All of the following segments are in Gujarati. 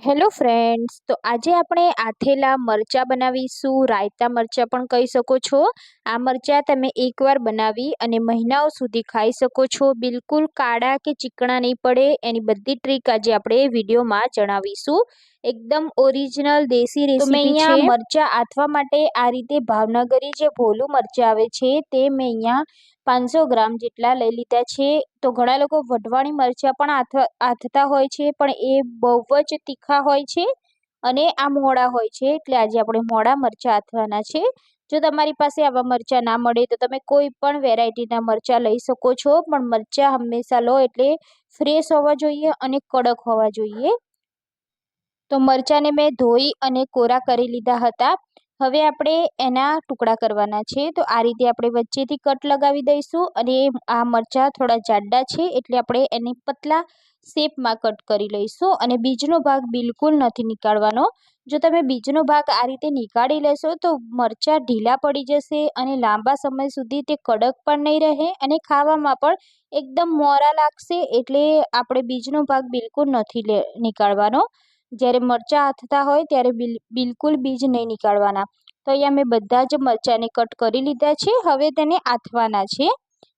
હેલો ફ્રેન્ડ્સ, તો આજે આપણે આથેલા મરચાં બનાવીશું. રાયતા મરચાં પણ કહી શકો છો. આ મરચાં તમે એકવાર બનાવી અને મહિનાઓ સુધી ખાઈ શકો છો. બિલકુલ કાળા કે ચીકણા નહીં પડે, એની બધી ટ્રીક આજે આપણે વિડીયોમાં જણાવીશું. એકદમ ઓરિજિનલ દેશી રેસીપી છે. મરચાં આથવા માટે આ રીતે ભાવનગરી જે ભોલું મરચાં આવે છે તે મેં અહીંયા 500 ગ્રામ જેટલા લઈ લીધા છે. તો ઘણા લોકો વઢવાણી મરચાં પણ આથતા હોય છે, પણ એ બહુ જ તીખા હોય છે અને આ મોડા હોય છે, એટલે આજે આપણે મોડા મરચાં આથવાના છે. જો તમારી પાસે આવા મરચાં ના મળે તો તમે કોઈ પણ વેરાયટીના મરચાં લઈ શકો છો, પણ મરચાં હંમેશા લો એટલે ફ્રેશ હોવા જોઈએ અને કડક હોવા જોઈએ. તો મરચાંને મેં ધોઈ અને કોરા કરી લીધા હતા. હવે આપણે એના ટુકડા કરવાના છે. તો આ રીતે આપણે વચ્ચેથી કટ લગાવી દઈશું અને આ મરચાં થોડા જાડા છે એટલે આપણે એને પતલા શેપમાં કટ કરી લઈશું અને બીજનો ભાગ બિલકુલ નથી નીકાળવાનો. જો તમે બીજનો ભાગ આ રીતે નીકાળી લેશો તો મરચાં ઢીલા પડી જશે અને લાંબા સમય સુધી તે કડક પણ નહીં રહે અને ખાવામાં પણ એકદમ મોરા લાગશે. એટલે આપણે બીજનો ભાગ બિલકુલ નથી નીકાળવાનો. જ્યારે મરચાં આથતા હોય ત્યારે બિલકુલ બીજ નહીં નીકાળવાના. તો અહીંયા મેં બધા જ મરચાંને કટ કરી લીધા છે. હવે તેને આથવાના છે.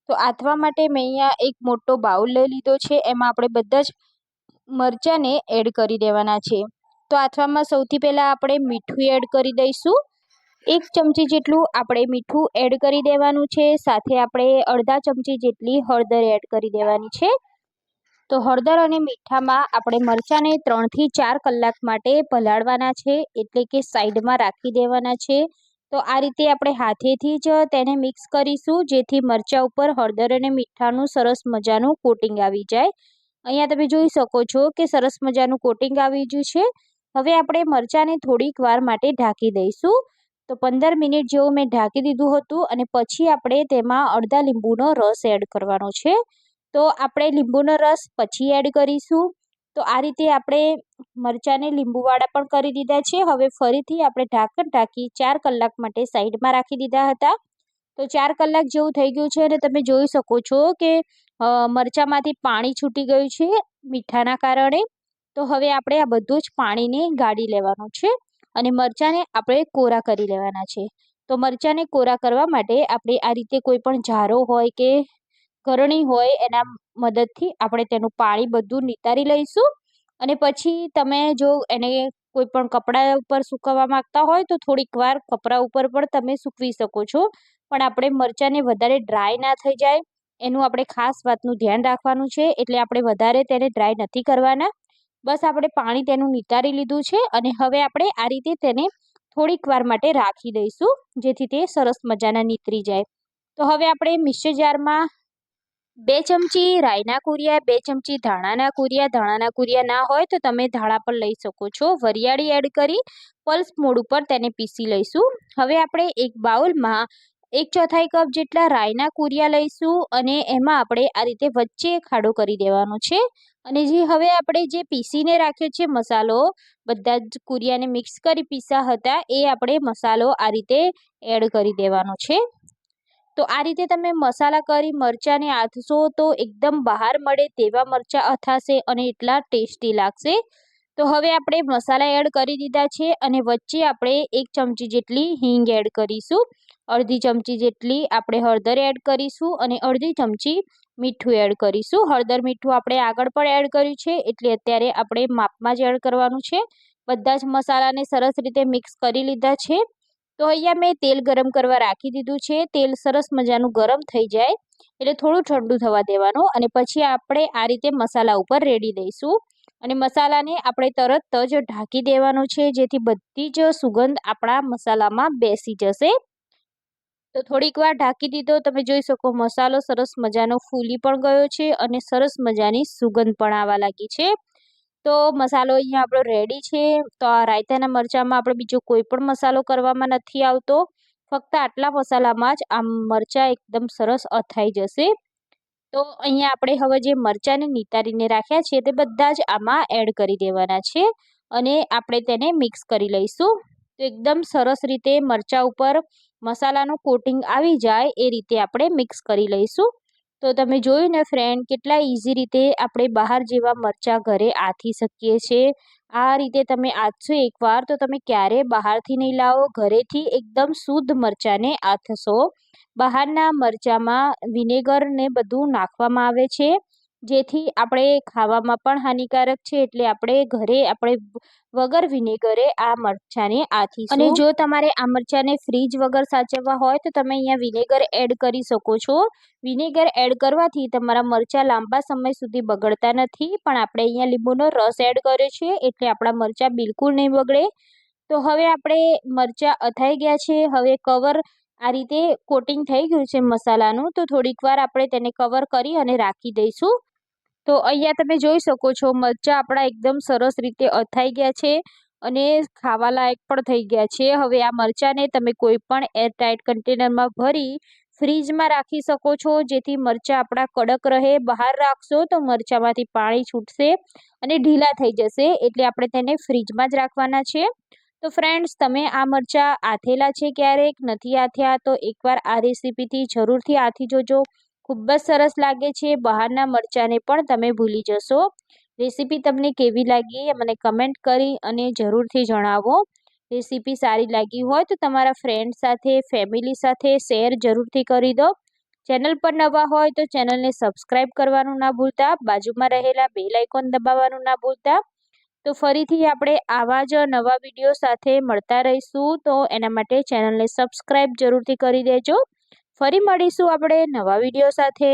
તો આથવા માટે મેં અહીંયા એક મોટો બાઉલ લઈ લીધો છે. એમાં આપણે બધા જ મરચાંને એડ કરી દેવાના છે. તો આથવામાં સૌથી પહેલાં આપણે મીઠું એડ કરી દઈશું. 1 ચમચી જેટલું આપણે મીઠું એડ કરી દેવાનું છે. સાથે આપણે અડધા ચમચી જેટલી હળદર એડ કરી દેવાની છે. તો હળદર અને મીઠામાં આપણે મરચાંને 3 થી 4 કલાક માટે પલાળવાના છે, એટલે કે સાઈડમાં રાખી દેવાના છે. તો આ રીતે આપણે હાથેથી જ તેને મિક્સ કરીશું, જેથી મરચાં ઉપર હળદર અને મીઠાનું સરસ મજાનું કોટિંગ આવી જાય. અહીંયા તમે જોઈ શકો છો કે સરસ મજાનું કોટિંગ આવી ગયું છે. હવે આપણે મરચાંને થોડીક વાર માટે ઢાંકી દઈશું. તો 15 મિનિટ જેવું મેં ઢાંકી દીધું હતું અને પછી આપણે તેમાં અડધા લીંબુનો રસ એડ કરવાનો છે. તો આપણે લીંબુનો રસ પછી એડ કરીશું. તો આ રીતે આપણે મરચાંને લીંબુવાળા પણ કરી દીધા છે. હવે ફરીથી આપણે ઢાંકણ ઢાંકી 4 કલાક માટે સાઈડમાં રાખી દીધા હતા. તો 4 કલાક જેવું થઈ ગયું છે અને તમે જોઈ શકો છો કે મરચાંમાંથી પાણી છૂટી ગયું છે મીઠાના કારણે. તો હવે આપણે આ બધું જ પાણીને ગાળી લેવાનું છે અને મરચાંને આપણે કોરા કરી લેવાના છે. તો મરચાંને કોરા કરવા માટે આપણે આ રીતે કોઈ પણ જારો હોય કે ગરણી હોય એના મદદથી આપણે તેનું પાણી બધું નિતારી લઈશું. અને પછી તમે જો એને કોઈ પણ કપડા ઉપર સૂકવવા માંગતા હોય તો થોડીક વાર કપડા ઉપર પણ તમે સૂકવી શકો છો, પણ આપણે મરચાંને વધારે ડ્રાય ના થઈ જાય એનું આપણે ખાસ વાતનું ધ્યાન રાખવાનું છે. એટલે આપણે વધારે તેને ડ્રાય નથી કરવાના. બસ આપણે પાણી તેનું નિતારી લીધું છે અને હવે આપણે આ રીતે તેને થોડીક વાર માટે રાખી દઈશું, જેથી તે સરસ મજાના નીતરી જાય. તો હવે આપણે મિક્સર જારમાં 2 ચમચી રાઈના કુરિયા, 2 ચમચી ધાણાના કુરિયા. ધાણાના કુરિયા ના હોય તો તમે ધાણા પણ લઈ શકો છો. વરિયાળી એડ કરી પલ્સ મોડ ઉપર તેને પીસી લઈશું. હવે આપણે એક બાઉલમાં 1/4 કપ જેટલા રાઈના કુરિયા લઈશું અને એમાં આપણે આ રીતે વચ્ચે ખાડો કરી દેવાનો છે. અને હવે આપણે જે પીસીને રાખ્યો છે મસાલો, બધા જ કુરિયાને મિક્સ કરી પીસા હતા એ આપણે મસાલો આ રીતે એડ કરી દેવાનો છે. તો આ રીતે તમે મસાલા કરી મરચાંને આથશો તો એકદમ બહાર મળે તેવા મરચાં અથાશે અને એટલા ટેસ્ટી લાગશે. તો હવે આપણે મસાલા એડ કરી દીધા છે અને વચ્ચે આપણે 1 ચમચી જેટલી હિંગ એડ કરીશું. અડધી ચમચી જેટલી આપણે હળદર એડ કરીશું અને અડધી ચમચી મીઠું એડ કરીશું. હળદર મીઠું આપણે આગળ પણ એડ કર્યું છે, એટલે અત્યારે આપણે માપમાં જ એડ કરવાનું છે. બધા જ મસાલાને સરસ રીતે મિક્સ કરી લીધા છે. તો અહીંયા મેં તેલ ગરમ કરવા રાખી દીધું છે. તેલ સરસ મજાનું ગરમ થઈ જાય એટલે થોડું ઠંડુ થવા દેવાનું અને પછી આપણે આ રીતે મસાલા ઉપર રેડી દઈશું અને મસાલાને આપણે તરત જ ઢાંકી દેવાનું છે, જેથી બધી જ સુગંધ આપણા મસાલામાં બેસી જશે. તો થોડીક વાર ઢાંકી દીધો. તમે જોઈ શકો મસાલો સરસ મજાનો ફૂલી પણ ગયો છે અને સરસ મજાની સુગંધ પણ આવવા લાગી છે. તો મસાલો અહીંયા આપણો રેડી છે. તો આ રાયતાના મરચાંમાં આપણે બીજો કોઈ પણ મસાલો કરવામાં નથી આવતો. ફક્ત આટલા મસાલામાં જ આ મરચાં એકદમ સરસ અથાઈ જશે. તો અહીંયા આપણે હવે જે મરચાંને નિતારીને રાખ્યા છે તે બધા જ આમાં એડ કરી દેવાના છે અને આપણે તેને મિક્સ કરી લઈશું. તો એકદમ સરસ રીતે મરચાં ઉપર મસાલાનું કોટિંગ આવી જાય એ રીતે આપણે મિક્સ કરી લઈશું. તો તમે જોયું ને ફ્રેન્ડ, કેટલા ઇઝી રીતે આપણે બહાર જેવા મરચાં ઘરે આથી શકીએ છીએ. આ રીતે તમે આથશો એકવાર તો તમે ક્યારેય બહારથી નહીં લાવો, ઘરેથી એકદમ શુદ્ધ મરચાંને આથશો. બહારના મરચાંમાં વિનેગર ને બધું નાખવામાં આવે છે, જેથી આપણે ખાવામાં પણ હાનિકારક છે. એટલે આપણે વગર વિનેગરે આ મરચાંને આથીશું. અને જો તમારે આ મરચાંને ફ્રીજ વગર સાચવવા હોય તો તમે અહીંયા વિનેગર એડ કરી શકો છો. વિનેગર એડ કરવાથી તમારા મરચાં લાંબા સમય સુધી બગડતા નથી, પણ આપણે અહીંયા લીંબુનો રસ એડ કર્યો છે એટલે આપણા મરચાં બિલકુલ નહીં બગડે. તો હવે આપણે મરચાં અથાઈ ગયા છે. હવે કવર આ રીતે કોટિંગ થઈ ગયું છે મસાલાનું, તો થોડીક વાર આપણે તેને કવર કરી અને રાખી દઈશું. તો અહીંયા તમે જોઈ શકો છો મરચાં આપણા એકદમ સરસ રીતે અથાઈ ગયા છે અને ખાવા લાયક પણ થઈ ગયા છે. હવે આ મરચાંને તમે કોઈ પણ એરટાઇટ કન્ટેનરમાં ભરી ફ્રીજમાં રાખી શકો છો, જેથી મરચાં આપણા કડક રહે. બહાર રાખશો તો મરચાંમાંથી પાણી છૂટશે અને ઢીલા થઈ જશે, એટલે આપણે તેને ફ્રીજમાં જ રાખવાના છે. તો ફ્રેન્ડ્સ, તમે આ મરચાં આથેલા છે ક્યારેક? નથી આથ્યા તો એકવાર આ રેસીપીથી જરૂરથી આથી જોજો. ખૂબ જ સરસ લાગે છે. બહારના મરચાંને પણ તમે ભૂલી જશો. રેસીપી તમને કેવી લાગી એ મને કમેન્ટ કરી અને જરૂરથી જણાવો. રેસીપી સારી લાગી હોય તો તમારા ફ્રેન્ડ સાથે, ફેમિલી સાથે શેર જરૂરથી કરી દો. ચેનલ પર નવા હોય તો ચેનલને સબસ્ક્રાઈબ કરવાનું ના ભૂલતા, બાજુમાં રહેલા બેલ આઇકોન દબાવવાનું ના ભૂલતા. તો ફરીથી આપણે આવા જ નવા વિડીયો સાથે મળતા રહીશું. તો એના માટે ચેનલને સબસ્ક્રાઈબ જરૂરથી કરી દેજો. ફરી મળીશું આપણે નવા વિડીયો સાથે.